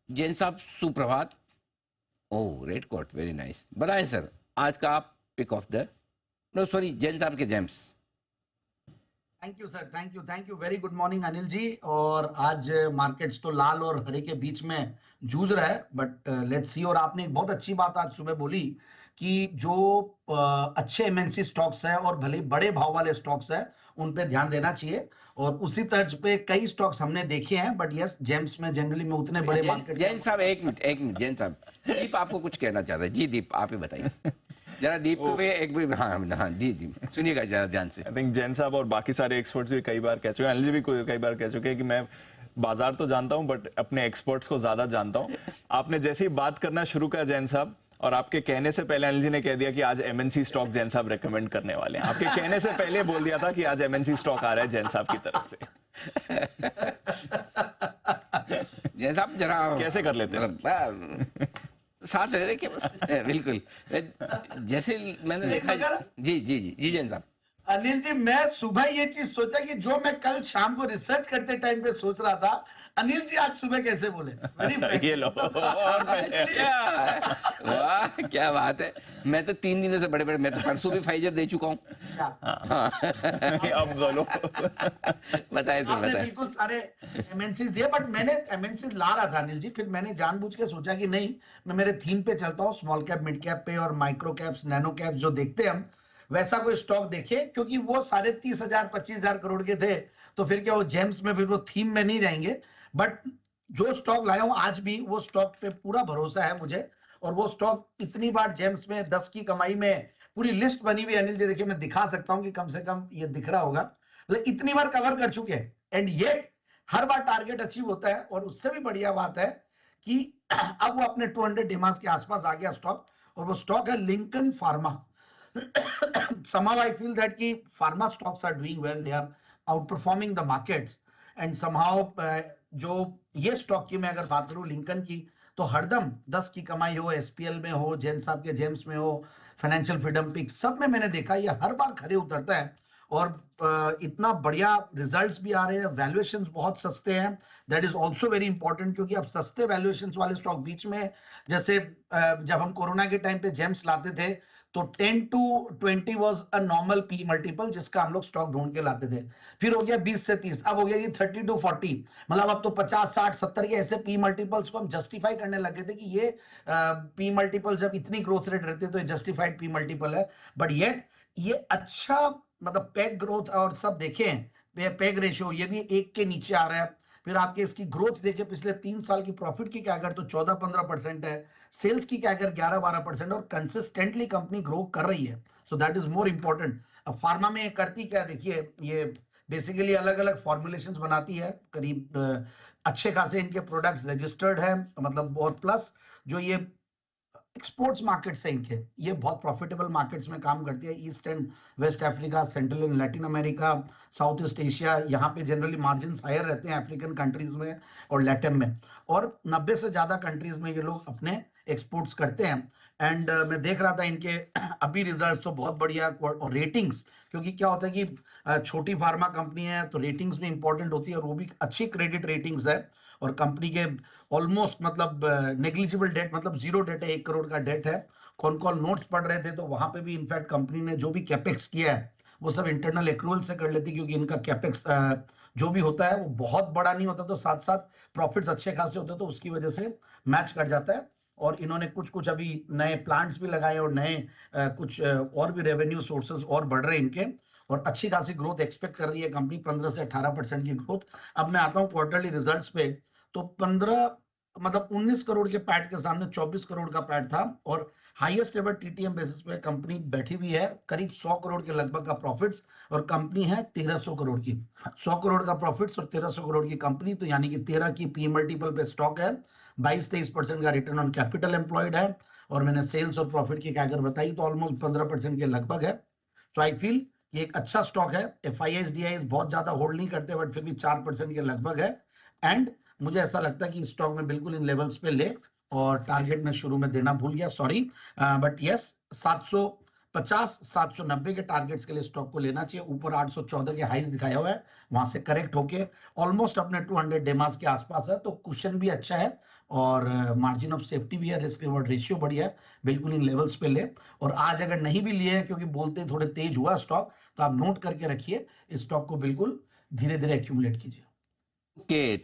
जैन साहब सुप्रभात। Oh red coat, very nice. बताएं सर, आज का आप pick of the, no sorry, Jain साहब के gems. Thank you sir, thank you very good morning Anil ji. और आज मार्केट्स तो लाल और हरे के बीच में जूझ रहा है, बट लेट्स सी। और आपने एक बहुत अच्छी बात आज सुबह बोली कि जो अच्छे एमएनसी स्टॉक्स है और भले बड़े भाव वाले स्टॉक्स है उन पे ध्यान देना चाहिए। और उसी तर्ज पे कई स्टॉक्स हमने देखे हैं, बट यस, जेम्स में जनरली में उतने बड़े जैन मार्केट जैन साहब, एक मिनट एक मिनट, जैन साहब, दीप आपको कुछ कहना चाहता है। जी दीप, आप ही बताइए जरा। दीप को भी एक भी, हाँ हाँ जी दीप, सुनिएगा जरा ध्यान से। आई थिंक जैन साहब और बाकी सारे एक्सपर्ट्स भी कई बार कह चुके हैं, अनिल जी भी कई बार कह चुके हैं कि मैं बाजार तो जानता हूं बट अपने एक्सपर्ट्स को ज्यादा जानता हूं। आपने जैसे ही बात करना शुरू किया जैन साहब, और आपके कहने से पहले अनिल जी ने कह दिया कि आज एमएनसी स्टॉक जैन साहब रेकमेंड करने वाले हैं। आपके कहने से पहले बोल दिया था कि आज एमएनसी स्टॉक आ रहा है जैन साहब की तरफ से। जैन साहब जरा कैसे कर लेते हैं साथ रह रहे कि बस बिल्कुल जैसे मैंने देखा। जी जी जी जी जैन साहब। अनिल जी, मैं सुबह ये चीज सोचा कि जो मैं कल शाम को रिसर्च करते टाइम पे सोच रहा था, अनिल जी आज सुबह कैसे बोले। ये लो और वाह क्या बात है। मैं तो 3 दिनों से बड़े, मैं तो परसों भी फाइजर दे चुका हूँ। अब बोलो। बताए तो आपने बताए। बिल्कुल सारे एमएनसीज दिए, बट मैंने एमएनसीज ला रहा था अनिल जी, फिर मैंने जानबूझ के सोचा कि नहीं, मैं मेरे थीम पे चलता हूँ, स्मॉल कैप, मिड कैप पे, और माइक्रो कैप्स, नैनो कैप्स जो देखते हैं हम, वैसा कोई स्टॉक देखे, क्योंकि वो 30,000 25,000 करोड़ के थे, तो फिर क्या वो जेम्स में, फिर वो थीम में नहीं जाएंगे। बट जो स्टॉक लाया हूं आज भी, वो स्टॉक पे पूरा भरोसा है मुझे। और वो स्टॉक इतनी बार जेम्स में 10 की कमाई में पूरी लिस्ट बनी हुई अनिल जी, देखिए मैं दिखा सकता हूं कि कम से कम ये दिख रहा होगा, मतलब इतनी बार कवर कर चुके हैं, and yet her bar target achieve होता है। और उससे भी बढ़िया बात है कि अब वो अपने 200 डिमांड्स के आसपास आ गया स्टॉक, और वो स्टॉक है Lincoln pharma. somehow I feel that कि pharma stocks are doing well, they are outperforming the markets, and somehow जो ये स्टॉक की मैं अगर बात करूं लिंकन की, तो हरदम 10 की कमाई हो, एसपीएल में हो, जैन साहब के जेम्स में हो, फाइनेंशियल फ्रीडम पिक, सब में मैंने देखा ये हर बार खड़े उतरता है। और इतना बढ़िया रिजल्ट्स भी आ रहे हैं, वैल्यूएशंस बहुत सस्ते हैं, that is also very important, क्योंकि अब सस्ते वैल्यूएशंस वाले स्टॉक बीच में, जैसे जब हम कोरोना के टाइम पे जेम्स लाते थे तो 10 to 20 was a normal P multiple जिसका हम लोग स्टॉक ढूंढ के लाते थे। फिर हो गया 20 से 30, अब हो गया ये 30 to 40, मतलब अब तो 50 60 70 के ऐसे पी मल्टीपल्स को हम जस्टिफाई करने लगे थे कि ये पी मल्टीपल जब इतनी ग्रोथ रेट रहती है तो ये जस्टिफाइड पी मल्टीपल है। बट येट ये अच्छा, मतलब पैक ग्रोथ और सब देखें, पैक रेशियो ये भी 1 के नीचे आ रहा है। फिर आपके इसकी ग्रोथ देखें, पिछले 3 साल की प्रॉफिट की कैगर तो 14-15% है, सेल्स की कैगर 11-12%, और कंसिस्टेंटली कंपनी ग्रो कर रही है, so that is more important. अब फार्मा में करती क्या, देखिए ये बेसिकली अलग अलग फॉर्मुलेशंस बनाती है, करीब अच्छे खासे इनके प्रोडक्ट्स रजिस्टर्ड है, मतलब, और प्लस जो ये एक्सपोर्ट्स मार्केट्स है इनके, ये बहुत प्रॉफिटेबल मार्केट्स में काम करती है। East and west Africa, central and Latin America, south east Asia, यहाँ पे जनरली मार्जिन हायर रहते हैं, अफ्रीकन कंट्रीज में और लैटिन में, और 90 से ज्यादा कंट्रीज में ये लोग अपने एक्सपोर्ट्स करते हैं। एंड मैं देख रहा था इनके अभी रिजल्ट तो बहुत बढ़िया, और रेटिंग्स, क्योंकि क्या होता है कि छोटी फार्मा कंपनी है तो रेटिंग्स भी इंपॉर्टेंट होती है, और वो भी अच्छी क्रेडिट रेटिंग्स है, और कंपनी के ऑलमोस्ट, मतलब नेग्लिजिबल डेट, मतलब जीरो डेट है, 1 करोड़ का डेट है। कौन कौन नोट्स पढ़ रहे थे तो वहां पे भी इनफैक्ट कंपनी ने जो भी कैपेक्स किया है वो सब इंटरनल एक्रूवल से कर लेती, क्योंकि इनका कैपेक्स जो भी होता है वो बहुत बड़ा नहीं होता, तो साथ साथ प्रॉफिट्स अच्छे खासे होते हैं, तो उसकी वजह से मैच कर जाता है। और इन्होंने कुछ कुछ अभी नए प्लांट्स भी लगाए, और नए कुछ और भी रेवेन्यू सोर्सेज और बढ़ रहे हैं इनके, और अच्छी खासी ग्रोथ एक्सपेक्ट कर रही है कंपनी, 15 से 18% की ग्रोथ। अब मैं आता हूँ क्वार्टरली रिजल्ट्स पे, तो 15, मतलब 19 करोड़ के पैट के सामने 24 करोड़ का पैट था, और हाईएस्ट एवर टीटीएम बेसिस पे कंपनी बैठी हुई है, करीब 100 करोड़ के लगभग का प्रॉफिट्स, और कंपनी है 1300 करोड़ की। 100 करोड़ का प्रॉफिट्स और 1300 करोड़ की कंपनी, तो यानी कि 13 की पी मल्टीपल पे स्टॉक है, 22-23% का रिटर्न ऑन कैपिटल एम्प्लॉयड है, और मैंने सेल्स और प्रॉफिट की कैगर बताई तो ऑलमोस्ट 15% के लगभग है। तो आई फील ये एक अच्छा स्टॉक है। एफआईआईज डीआईज बहुत ज्यादा होल्ड नहीं करते, बट फिर भी 4% के लगभग है, एंड मुझे ऐसा लगता है कि स्टॉक में बिल्कुल इन लेवल्स पे ले, और टारगेट में शुरू में देना भूल गया, सॉरी, बट यस 750 790 के टारगेट्स के लिए स्टॉक को लेना चाहिए। ऊपर 814 के हाइज दिखाया हुआ है, वहां से करेक्ट होके ऑलमोस्ट अपने 200 डेमास के आसपास है, तो क्वेश्चन भी अच्छा है, और मार्जिन ऑफ सेफ्टी भी है, रिस्क रिवॉर्ड रेशियो बढ़िया है, बिल्कुल इन लेवल्स पे ले। और आज अगर नहीं भी लिए हैं क्योंकि बोलते थोड़े तेज हुआ स्टॉक, तो आप नोट करके रखिए, इस स्टॉक को बिल्कुल धीरे धीरे एक्यूमुलेट कीजिए। ओके